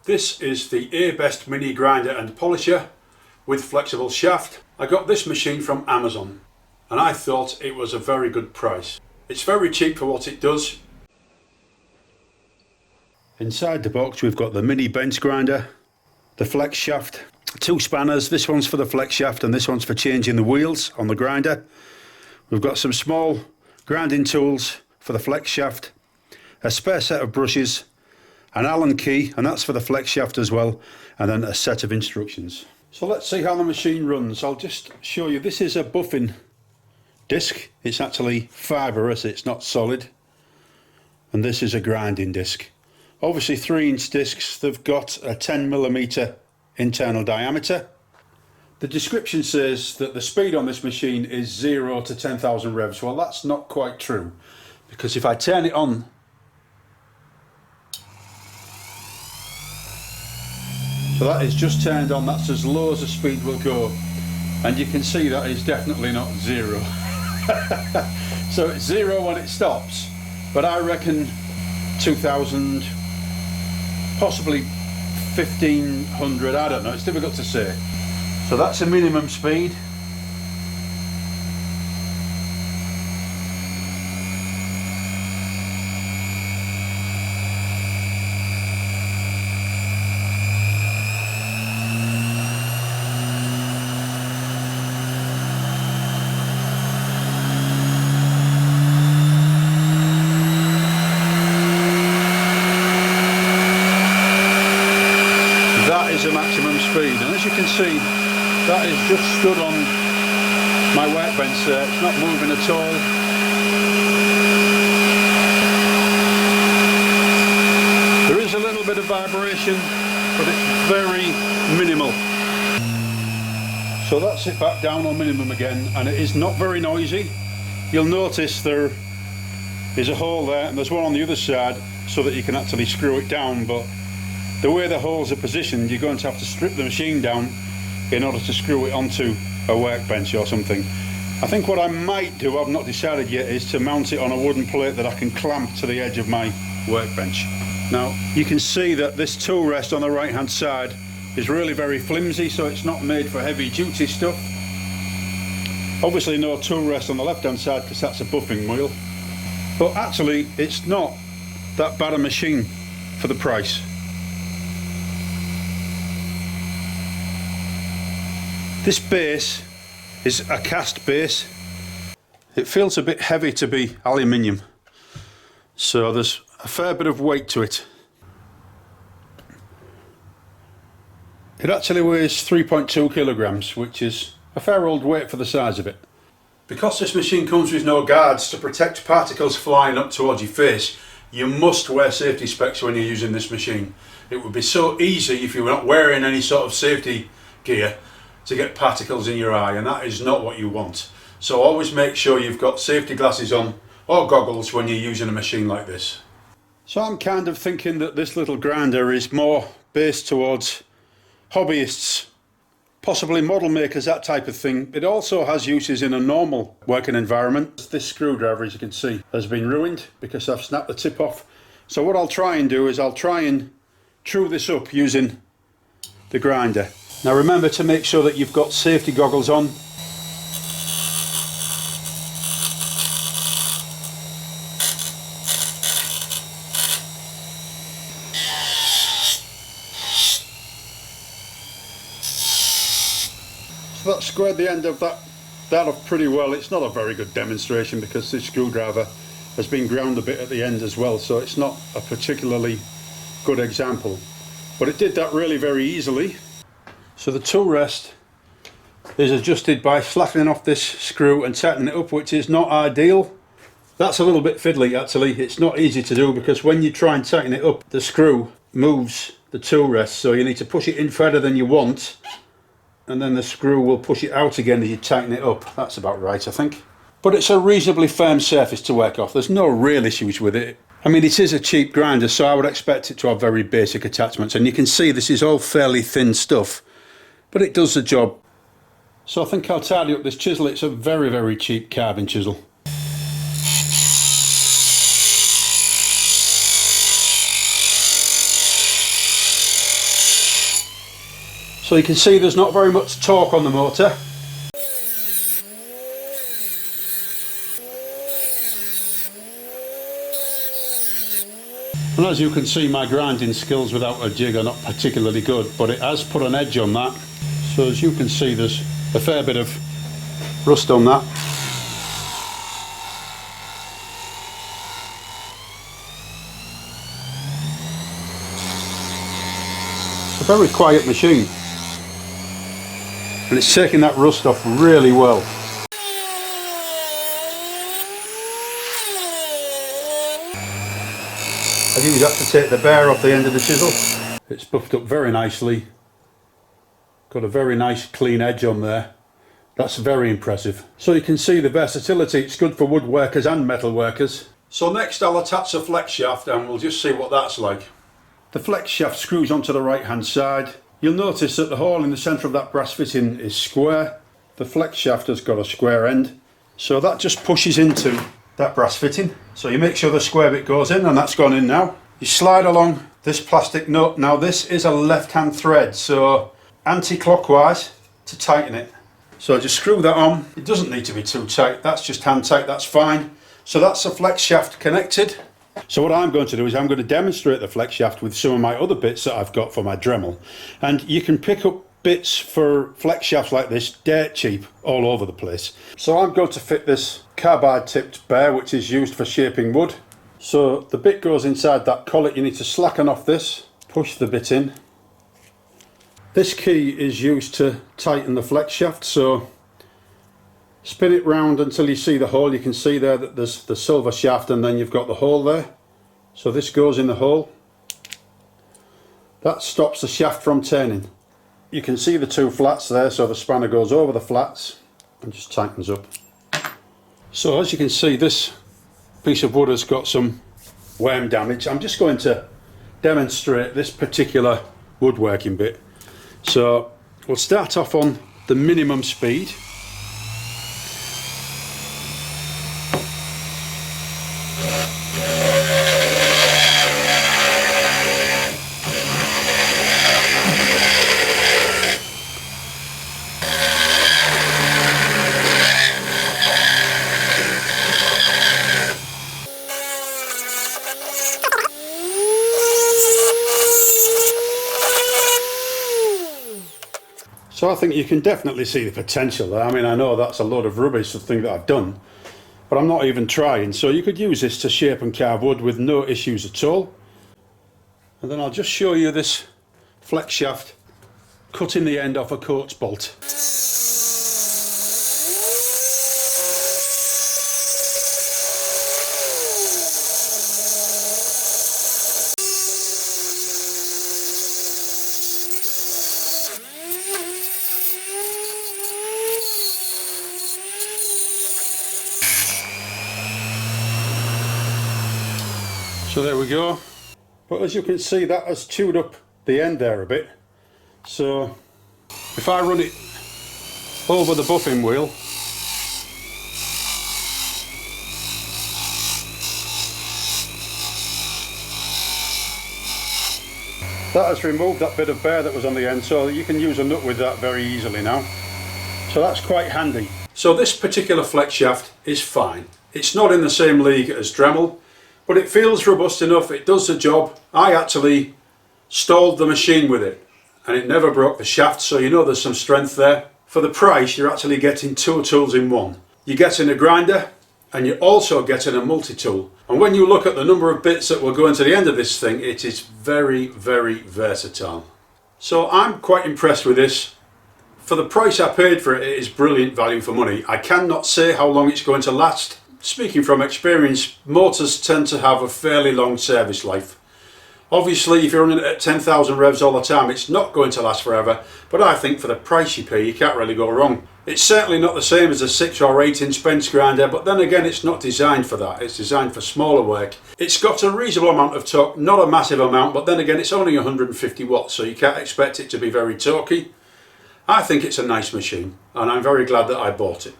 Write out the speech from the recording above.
This is the Abest mini grinder and polisher with flexible shaft. I got this machine from Amazon and I thought it was a very good price. It's very cheap for what it does. Inside the box we've got the mini bench grinder, the flex shaft, two spanners. This one's for the flex shaft and this one's for changing the wheels on the grinder. We've got some small grinding tools for the flex shaft, a spare set of brushes, an Allen key, and that's for the flex shaft as well, and then a set of instructions. So let's see how the machine runs. I'll just show you. This is a buffing disc. It's actually fibrous, it's not solid. And this is a grinding disc. Obviously 3-inch discs, they've got a 10mm internal diameter. The description says that the speed on this machine is 0 to 10,000 revs. Well, that's not quite true, because if I turn it on, so that is just turned on, that's as low as the speed will go. And you can see that is definitely not 0. So it's 0 when it stops, but I reckon 2,000, possibly 1,500, I don't know, it's difficult to say. So that's a minimum speed. That is a maximum speed, and as you can see, that is just stood on my workbench there. It's not moving at all. There is a little bit of vibration, but it's very minimal. So that's it back down on minimum again, and it is not very noisy. You'll notice there is a hole there, and there's one on the other side so that you can actually screw it down, but the way the holes are positioned, you're going to have to strip the machine down in order to screw it onto a workbench or something. I think what I might do, I've not decided yet, is to mount it on a wooden plate that I can clamp to the edge of my workbench. Now you can see that this tool rest on the right hand side is really very flimsy, so it's not made for heavy duty stuff. Obviously no tool rest on the left hand side because that's a buffing wheel, but actually it's not that bad a machine for the price. This base is a cast base. It feels a bit heavy to be aluminium, so there's a fair bit of weight to it. It actually weighs 3.2 kilograms, which is a fair old weight for the size of it. Because this machine comes with no guards to protect particles flying up towards your face, you must wear safety specs when you're using this machine. It would be so easy if you were not wearing any sort of safety gear to get particles in your eye, and that is not what you want. So always make sure you've got safety glasses on or goggles when you're using a machine like this. So I'm kind of thinking that this little grinder is more based towards hobbyists, possibly model makers, that type of thing. It also has uses in a normal working environment. This screwdriver, as you can see, has been ruined because I've snapped the tip off. So what I'll try and do is I'll try and true this up using the grinder. Now remember to make sure that you've got safety goggles on. So that squared the end of that off pretty well. It's not a very good demonstration because this screwdriver has been ground a bit at the end as well, so it's not a particularly good example. But it did that really very easily. So the tool rest is adjusted by flattening off this screw and tightening it up, which is not ideal. That's a little bit fiddly actually. It's not easy to do because when you try and tighten it up, the screw moves the tool rest, so you need to push it in further than you want, and then the screw will push it out again as you tighten it up. That's about right, I think. But it's a reasonably firm surface to work off. There's no real issues with it. I mean, it is a cheap grinder, so I would expect it to have very basic attachments, and you can see this is all fairly thin stuff, but it does the job. So I think I'll tidy up this chisel. It's a very, very cheap carving chisel. So you can see there's not very much torque on the motor. And as you can see, my grinding skills without a jig are not particularly good, but it has put an edge on that. So as you can see, there's a fair bit of rust on that. It's a very quiet machine, and it's taking that rust off really well. I usually have to take the bare off the end of the chisel. It's buffed up very nicely. Got a very nice clean edge on there. That's very impressive. So you can see the versatility. It's good for woodworkers and metal workers. So next I'll attach a flex shaft and we'll just see what that's like. The flex shaft screws onto the right hand side. You'll notice that the hole in the centre of that brass fitting is square. The flex shaft has got a square end. So that just pushes into that brass fitting. So you make sure the square bit goes in, and that's gone in now. You slide along this plastic nut. Now this is a left hand thread, so anti-clockwise to tighten it. So just screw that on. It doesn't need to be too tight, that's just hand tight, that's fine. So that's the flex shaft connected. So what I'm going to do is I'm going to demonstrate the flex shaft with some of my other bits that I've got for my Dremel. And you can pick up bits for flex shafts like this dirt cheap all over the place. So I'm going to fit this carbide tipped bare, which is used for shaping wood. So the bit goes inside that collet. You need to slacken off this, push the bit in. This key is used to tighten the flex shaft, so spin it round until you see the hole. You can see there that there's the silver shaft and then you've got the hole there. So this goes in the hole. That stops the shaft from turning. You can see the two flats there, so the spanner goes over the flats and just tightens up. So as you can see, this piece of wood has got some worm damage. I'm just going to demonstrate this particular woodworking bit. So we'll start off on the minimum speed. So I think you can definitely see the potential there. I mean, I know that's a load of rubbish, the thing that I've done, but I'm not even trying. So you could use this to shape and carve wood with no issues at all. And then I'll just show you this flex shaft cutting the end off a Coates bolt. So there we go. But as you can see, that has chewed up the end there a bit. So if I run it over the buffing wheel, that has removed that bit of bare that was on the end, so you can use a nut with that very easily now. So that's quite handy. So this particular flex shaft is fine. It's not in the same league as Dremel, but it feels robust enough, it does the job. I actually stalled the machine with it and it never broke the shaft, so you know there's some strength there. For the price, you're actually getting two tools in one. You're getting a grinder and you're also getting a multi-tool. And when you look at the number of bits that will go into the end of this thing, it is very, very versatile. So I'm quite impressed with this. For the price I paid for it, it is brilliant value for money. I cannot say how long it's going to last. Speaking from experience, motors tend to have a fairly long service life. Obviously, if you're running it at 10,000 revs all the time, it's not going to last forever, but I think for the price you pay, you can't really go wrong. It's certainly not the same as a 6 or 8 inch bench grinder, but then again, it's not designed for that. It's designed for smaller work. It's got a reasonable amount of torque, not a massive amount, but then again, it's only 150 watts, so you can't expect it to be very torquey. I think it's a nice machine, and I'm very glad that I bought it.